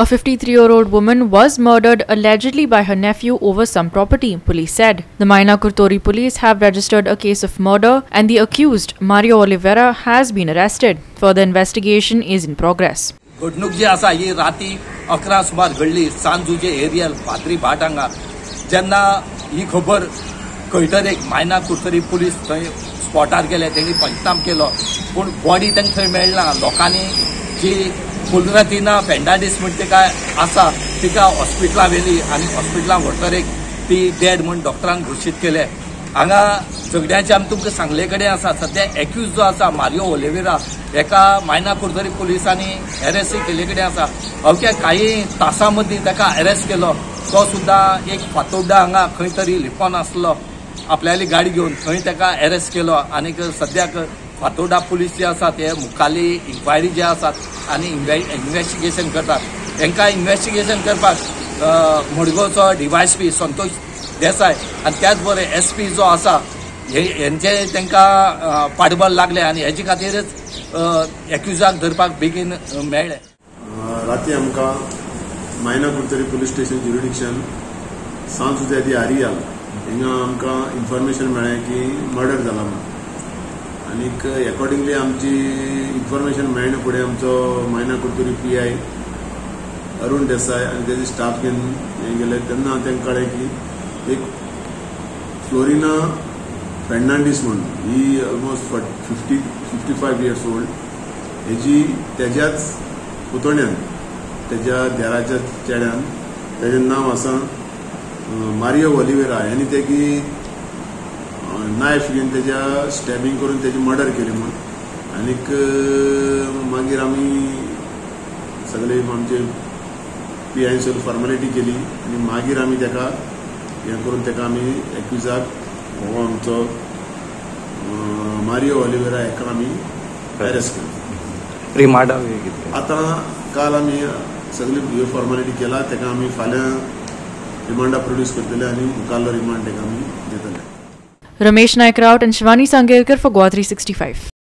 A 53-year-old woman was murdered allegedly by her nephew over some property, police said. The Maina Kurtori police have registered a case of murder and the accused, Mario Oliveira, has been arrested. Further investigation is in progress. घडणूक जी आसा ही राती 11 सुमार घडली सांजुजे aerial पाद्री भाट हांगा जेन्ना ही खबर खंयतर एक मायना कुर्तरी पुलीस थंय स्पॉटार गेले तेणी पंचनाम केलो पूण बॉडी तांकां थंय मेळना लोकांनी जी फुलरतीना फेंडाडीस म्हण तिका आसा तिका हॉस्पिटलां व्हेली आनी हॉस्पिटलांत व्हरतरेक ती डेड म्हण डॉक्टरान घोशीत केले हांगा सगळ्यांचे आमी तुमकां सांगले कडेन आसा सध्या एक्यूज जो आसा मारियो ओलिवेरा एका मायना कुर्तरी पुलिसांनी अरेस्ट केले कडेन आसा अवघ्या काही तासां मदीं ताका अरेस्ट केलो तो सुद्दां एक फातोड्डा हांगा खंय तरी लिपोन आसलो आपल्याली गाडी घेवन थंय ताका अरेस्ट केलो आनीक सद्याक फातोड्डा पुलीस जे आसा ते मुखाल्ली इन्क्वायरी जे आसात आनी इन्व्हेस्टिगेशन करतात तांकां इन्व्हेस्टिगेशन करपाक मडगांवचो डीवायएसपी संतोष देसाय आनी त्याच बरोबर एसपी जो आसा हेंचे तांकां पाठबळ लागले आनी हेजे खातीरच एक्युजाक धरपाक बेगीन मेळ्ळे राती आमकां मायना कुर्तरी पुलीस स्टेशन ज्युरिडिक्शन सांजुजे दी आरियाल हिंगा आमकां इन्फॉर्मेशन मेळ्ळें की मर्डर जाला म्हणून आनीक अकॉर्डिंगली आमची इन्फॉर्मेशन मेळना फुडें आमचो मायना कुर्तरी PI अरुण देसाय आनी तेजे स्टाफ घेवन हे गेले तेन्ना तांकां कळ्ळें की एक फ्लोरिना फेर्नांडीस म्हणून ही ऑलमोस्ट 55 इयर्स ओल्ड हेजी तेज्याच पुतण्यान तेज्या देराच्या चेड्यान तेजें नांव आसा मारियो ओलिवेरा हेणी तेगी नायफ घेवन तेज्या स्टॅबिंग करून तेजी मर्डर केली म्हणून आनीक मागीर आमी सगळे आमचे PI सगळी फॉर्मेलिटी केली आनी मागीर आमी तेका हें करून तेका आमी एक्युजाक हो आमचो मारियो ओलिवेरा हेका आमी अरेस्ट केलो रिमांडा आतां काल आमी सगळी ह्यो फॉर्मेलिटी केला तेका आमी फाल्यां रिमांडा प्रोड्यूस करतले आनी मुखाल्लो रिमांड तेका आमी दितले. Ramesh Naik Raut and Shivani Sangelkar for Gua 365.